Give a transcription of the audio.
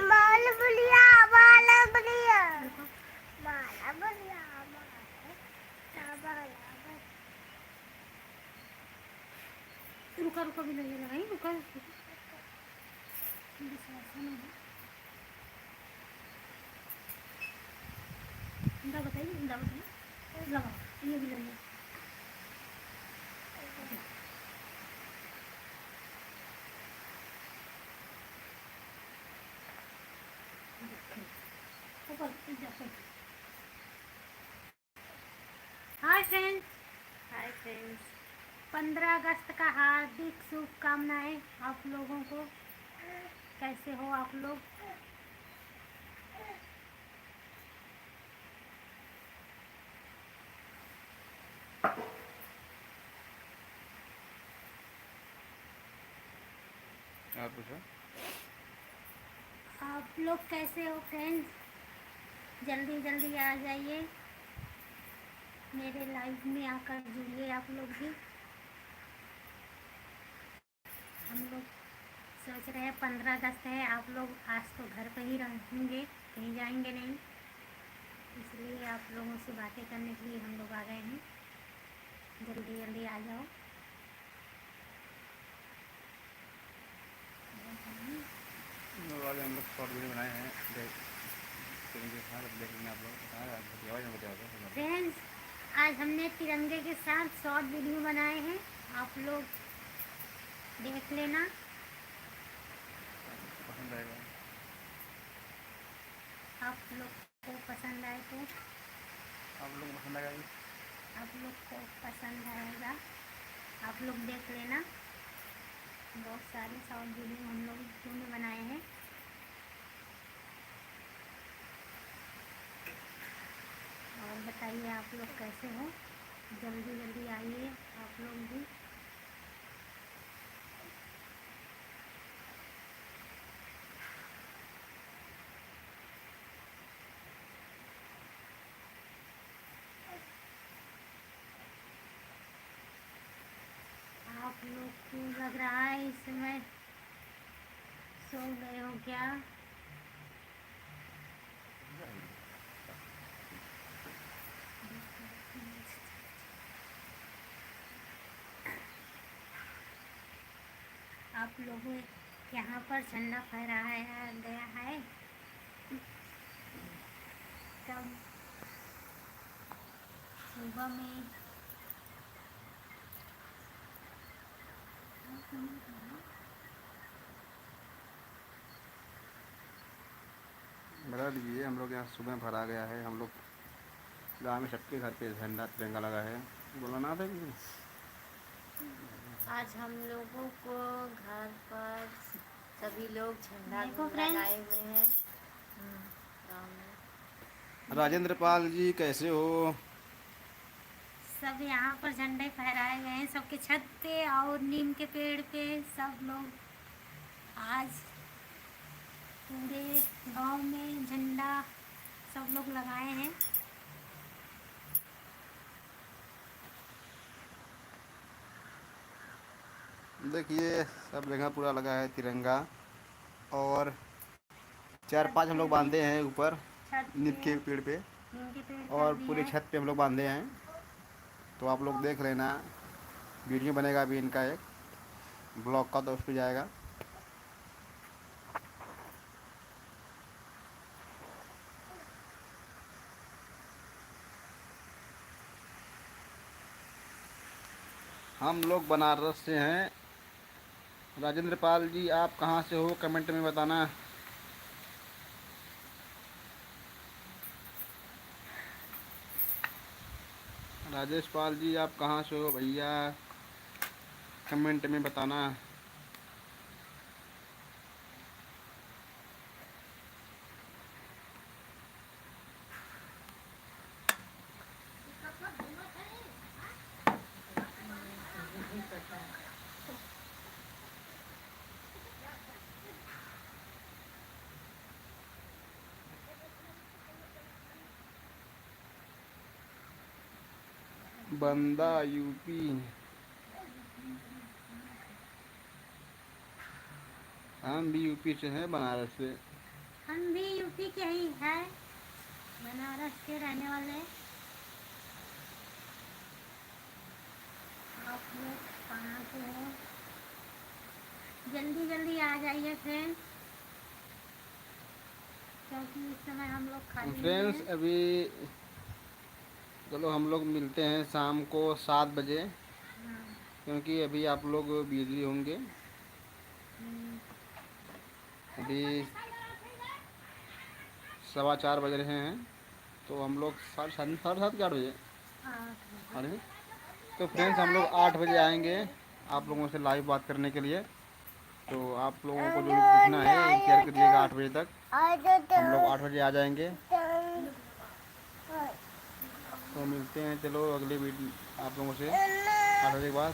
माला बुलिया माला बुलिया माला बुलिया रुका रुका भी नहीं लगाई रुका बताइए लगा ये भी लगा हाय फ्रेंड्स 15 अगस्त का हार्दिक शुभकामनाएं आप लोगों को। कैसे हो आप लोग? आप पूछो। आप लोग कैसे हो फ्रेंड्स? जल्दी जल्दी आ जाइए मेरे लाइव में आकर जुड़िए आप लोग भी। हम लोग सोच रहे हैं 15 अगस्त है, आप लोग आज तो घर पर ही रहेंगे, कहीं जाएंगे नहीं, इसलिए आप लोगों से बातें करने के लिए हम लोग आ गए हैं। जल्दी जल्दी आ जाओ। आज हम लोग शॉर्ट वीडियो बनाए हैं, देख लेंगे आप लोग। फ्रेंड्स, आज हमने तिरंगे के साथ शॉर्ट वीडियो बनाए हैं, आप लोग देख लेना। पसंद आएगा। आप लोग को पसंद आए तो आप लोग पसंद आएगा जी। आप लोग को पसंद आएगा, आप लोग देख लेना। बहुत सारे शॉर्ट वीडियो हम लोग ने बनाए हैं। और बताइए आप लोग कैसे हो? जल्दी जल्दी आइए आप लोग भी। आप लोग को लग रहा है इस समय सो गए हो क्या? आप लोगों यहाँ पर झंडा फहराया गया है कब? सुबह में बता दीजिए। हम लोग यहाँ सुबह भरा गया है। हम लोग गाँव में सबके घर पे झंडा तिरंगा लगा है। बोला ना था कि आज हम लोगों को घर पर सभी लोग झंडा लगाए हुए हैं गाँव में। राजेंद्र पाल जी कैसे हो? सब यहाँ पर झंडे फहराए गए हैं सबके छत पे और नीम के पेड़ पे। सब लोग आज पूरे गांव में झंडा सब लोग लगाए हैं। देखिए सब जगह पूरा लगा है तिरंगा, और 4-5 हम लोग बांधे हैं ऊपर नीम के पेड़ पे, और पूरे छत पे हम लोग बांधे हैं। तो आप लोग देख लेना, वीडियो बनेगा अभी इनका एक ब्लॉग का, तो उस पर जाएगा। हम लोग बनारस से हैं। राजेंद्र पाल जी आप कहाँ से हो, कमेंट में बताना। राजेश पाल जी आप कहाँ से हो भैया, कमेंट में बताना। बंदा यूपी। हम भी यूपी से हैं, बनारस से। हम भी यूपी के ही हैं, बनारस के रहने वाले। आप लोग कहाँ के हो? जल्दी जल्दी आ जाइए फ्रेंड, क्योंकि इस समय हम लोग खाली फ्रेंड्स हैं। अभी चलो हम लोग मिलते हैं शाम को 7 बजे, हाँ। क्योंकि अभी आप लोग बिजी होंगे। हम्म, अभी 4:15 बज रहे हैं, तो हम लोग 7:30 के 8 बजे हाँ। आ रहे हैं। तो फ्रेंड्स हम लोग 8 बजे आएंगे आप लोगों से लाइव बात करने के लिए। तो आप लोगों को जो भी पूछना है शेयर करिएगा 8 बजे तक। हम लोग 8 बजे आ जाएंगे। तो मिलते हैं चलो अगले वीडियो आप लोगों से 8 बजे के बाद।